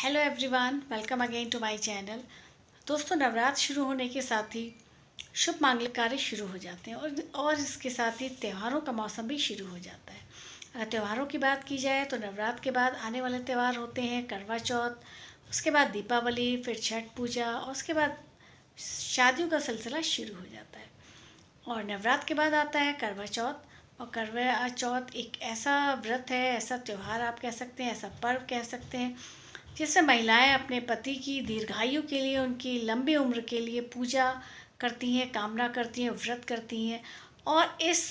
Hello everyone, welcome again to my channel. दोस्तों, नवरात्र शुरू होने के साथ ही शुभ मांगलिक कार्य शुरू हो जाते हैं और इसके साथ ही त्योहारों का मौसम भी शुरू हो जाता है। अगर त्योहारों की बात की जाए तो नवरात्र के बाद आने वाले त्यौहार होते हैं करवा चौथ, उसके बाद दीपावली, फिर छठ पूजा और उसके बाद शादियों का सिलसिला शुरू हो जाता है। और नवरात्र के बाद आता है करवा चौथ। और करवा चौथ एक ऐसा व्रत है, ऐसा त्यौहार आप कह सकते हैं, ऐसा पर्व कह सकते हैं, जिसमें महिलाएं अपने पति की दीर्घायु के लिए, उनकी लंबी उम्र के लिए पूजा करती हैं, कामना करती हैं, व्रत करती हैं। और इस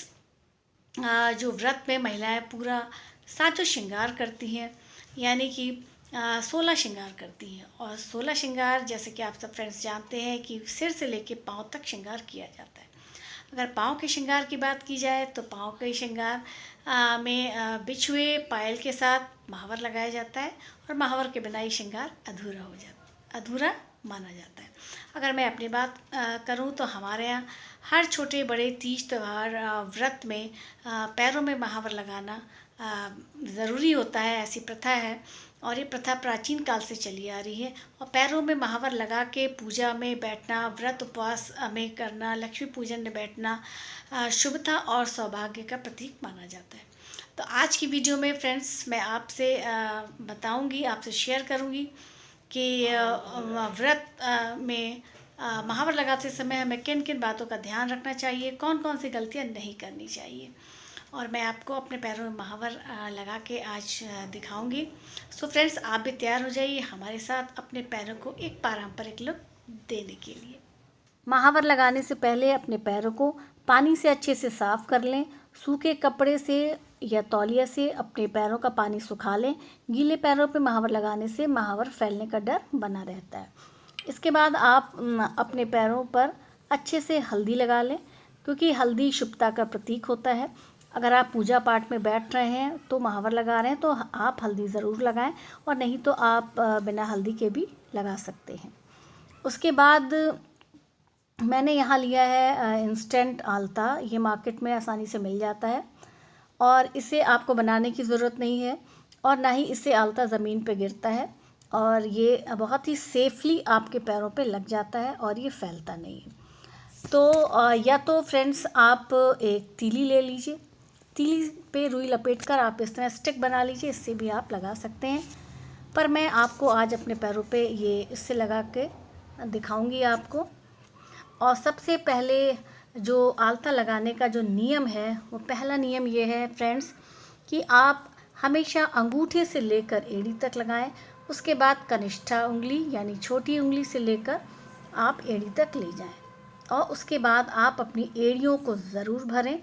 जो व्रत में महिलाएं पूरा साजो श्रृंगार करती हैं, यानी कि 16 श्रृंगार करती हैं। और 16 श्रृंगार, जैसे कि आप सब फ्रेंड्स जानते हैं, कि सिर से लेकर पाँव तक श्रृंगार किया जाता है। अगर पाँव के श्रृंगार की बात की जाए तो पाँव के श्रृंगार में बिछुए पायल के साथ महावर लगाया जाता है, और महावर के बिना ये श्रृंगार अधूरा माना जाता है। अगर मैं अपनी बात करूं तो हमारे यहाँ हर छोटे बड़े तीज त्यौहार व्रत में पैरों में महावर लगाना ज़रूरी होता है, ऐसी प्रथा है। और ये प्रथा प्राचीन काल से चली आ रही है। और पैरों में महावर लगा के पूजा में बैठना, व्रत उपवास में करना, लक्ष्मी पूजन में बैठना शुभता और सौभाग्य का प्रतीक माना जाता है। तो आज की वीडियो में फ्रेंड्स मैं आपसे बताऊंगी, आपसे शेयर करूंगी कि व्रत में महावर लगाते समय हमें किन किन बातों का ध्यान रखना चाहिए, कौन कौन सी गलतियां नहीं करनी चाहिए। और मैं आपको अपने पैरों में महावर लगा के आज दिखाऊंगी। सो फ्रेंड्स, आप भी तैयार हो जाइए हमारे साथ अपने पैरों को एक पारंपरिक लुक देने के लिए। महावर लगाने से पहले अपने पैरों को पानी से अच्छे से साफ़ कर लें। सूखे कपड़े से या तौलिया से अपने पैरों का पानी सुखा लें। गीले पैरों पर महावर लगाने से महावर फैलने का डर बना रहता है। इसके बाद आप अपने पैरों पर अच्छे से हल्दी लगा लें, क्योंकि हल्दी शुभता का प्रतीक होता है। अगर आप पूजा पाठ में बैठ रहे हैं तो महावर लगा रहे हैं तो आप हल्दी ज़रूर लगाएं, और नहीं तो आप बिना हल्दी के भी लगा सकते हैं। उसके बाद मैंने यहाँ लिया है इंस्टेंट आलता। ये मार्केट में आसानी से मिल जाता है, और इसे आपको बनाने की ज़रूरत नहीं है, और ना ही इससे आलता ज़मीन पे गिरता है, और ये बहुत ही सेफली आपके पैरों पे लग जाता है और ये फैलता नहीं है। तो या तो फ्रेंड्स आप एक तीली ले लीजिए, तीली पे रुई लपेट कर आप इस तरह स्टिक बना लीजिए, इससे भी आप लगा सकते हैं। पर मैं आपको आज अपने पैरों पे ये इससे लगा के दिखाऊंगी आपको। और सबसे पहले जो आलता लगाने का जो नियम है, वो पहला नियम ये है फ्रेंड्स, कि आप हमेशा अंगूठे से लेकर एड़ी तक लगाएं। उसके बाद कनिष्ठा उंगली यानी छोटी उंगली से लेकर आप एड़ी तक ले जाएं, और उसके बाद आप अपनी एड़ियों को ज़रूर भरें।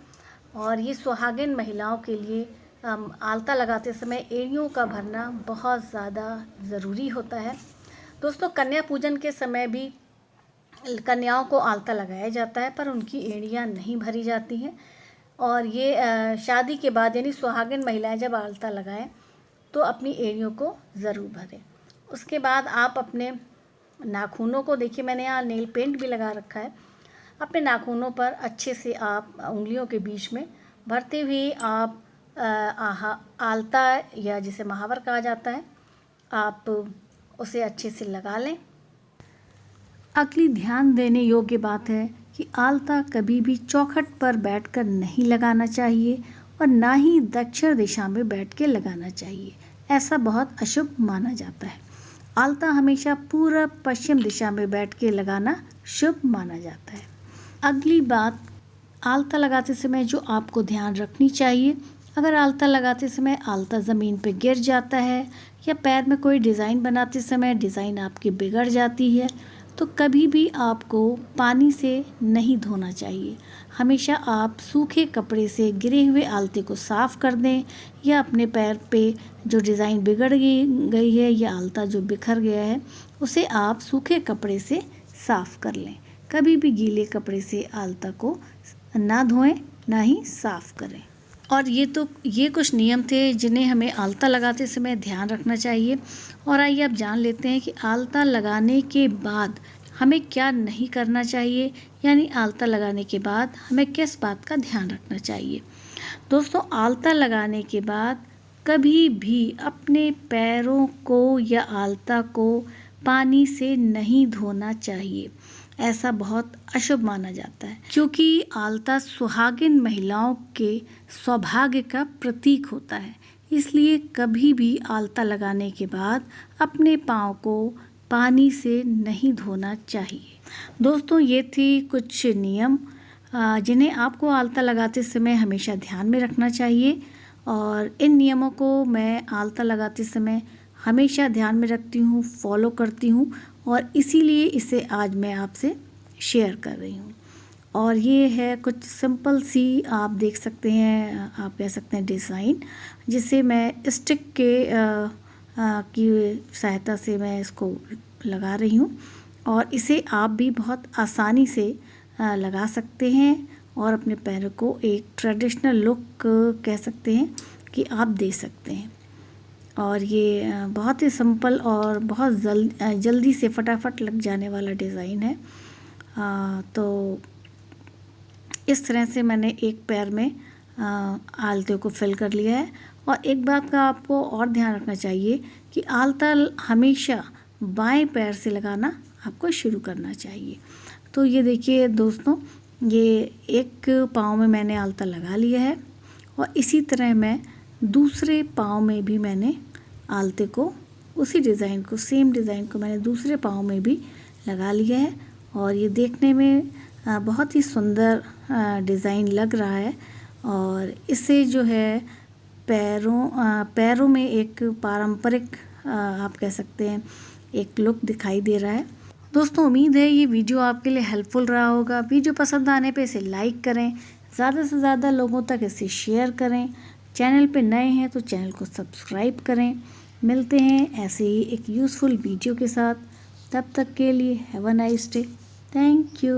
और ये सुहागिन महिलाओं के लिए आलता लगाते समय एड़ियों का भरना बहुत ज़्यादा ज़रूरी होता है। दोस्तों, कन्या पूजन के समय भी कन्याओं को आलता लगाया जाता है, पर उनकी एड़ियाँ नहीं भरी जाती हैं। और ये शादी के बाद यानी सुहागिन महिलाएं जब आलता लगाएं तो अपनी एड़ियों को ज़रूर भरें। उसके बाद आप अपने नाखूनों को, देखिए मैंने यहाँ नेल पेंट भी लगा रखा है, अपने नाखूनों पर अच्छे से आप उंगलियों के बीच में भरते हुए आप आलता या जिसे महावर कहा जाता है, आप उसे अच्छे से लगा लें। अगली ध्यान देने योग्य बात है कि आलता कभी भी चौखट पर बैठकर नहीं लगाना चाहिए, और ना ही दक्षिण दिशा में बैठ के लगाना चाहिए, ऐसा बहुत अशुभ माना जाता है। आलता हमेशा पूरब पश्चिम दिशा में बैठ के लगाना शुभ माना जाता है। अगली बात, आलता लगाते समय जो आपको ध्यान रखनी चाहिए, अगर आलता लगाते समय आलता ज़मीन पे गिर जाता है, या पैर में कोई डिज़ाइन बनाते समय डिज़ाइन आपकी बिगड़ जाती है, तो कभी भी आपको पानी से नहीं धोना चाहिए। हमेशा आप सूखे कपड़े से गिरे हुए आलते को साफ़ कर दें, या अपने पैर पे जो डिज़ाइन बिगड़ गई है या आलता जो बिखर गया है, उसे आप सूखे कपड़े से साफ़ कर लें। कभी भी गीले कपड़े से आलता को ना धोएं, ना ही साफ़ करें। और ये कुछ नियम थे जिन्हें हमें आलता लगाते समय ध्यान रखना चाहिए। और आइए आप जान लेते हैं कि आलता लगाने के बाद हमें क्या नहीं करना चाहिए, यानी आलता लगाने के बाद हमें किस बात का ध्यान रखना चाहिए। दोस्तों, आलता लगाने के बाद कभी भी अपने पैरों को या आलता को पानी से नहीं धोना चाहिए। ऐसा बहुत अशुभ माना जाता है, क्योंकि आलता सुहागिन महिलाओं के सौभाग्य का प्रतीक होता है। इसलिए कभी भी आलता लगाने के बाद अपने पाँव को पानी से नहीं धोना चाहिए। दोस्तों, ये थी कुछ नियम जिन्हें आपको आलता लगाते समय हमेशा ध्यान में रखना चाहिए, और इन नियमों को मैं आलता लगाते समय हमेशा ध्यान में रखती हूँ, फॉलो करती हूँ, और इसीलिए इसे आज मैं आपसे शेयर कर रही हूँ। और ये है कुछ सिंपल सी, आप देख सकते हैं, आप कह सकते हैं डिज़ाइन, जिसे मैं स्टिक की सहायता से मैं इसको लगा रही हूँ, और इसे आप भी बहुत आसानी से लगा सकते हैं और अपने पैरों को एक ट्रेडिशनल लुक कह सकते हैं कि आप दे सकते हैं। और ये बहुत ही सिंपल और बहुत जल्दी से फटाफट लग जाने वाला डिज़ाइन है। तो इस तरह से मैंने एक पैर में आलते को फिल कर लिया है। और एक बात का आपको और ध्यान रखना चाहिए कि आलता हमेशा बाएं पैर से लगाना आपको शुरू करना चाहिए। तो ये देखिए दोस्तों, ये एक पाँव में मैंने आलता लगा लिया है, और इसी तरह मैं दूसरे पाँव में भी मैंने आलते को, उसी डिज़ाइन को, सेम डिज़ाइन को मैंने दूसरे पाँव में भी लगा लिया है। और ये देखने में बहुत ही सुंदर डिज़ाइन लग रहा है, और इससे जो है पैरों में एक पारंपरिक आप कह सकते हैं एक लुक दिखाई दे रहा है। दोस्तों, उम्मीद है ये वीडियो आपके लिए हेल्पफुल रहा होगा। वीडियो पसंद आने पे इसे लाइक करें, ज़्यादा से ज़्यादा लोगों तक इसे शेयर करें। चैनल पे नए हैं तो चैनल को सब्सक्राइब करें। मिलते हैं ऐसे ही एक यूज़फुल वीडियो के साथ। तब तक के लिए have a nice day. Thank you.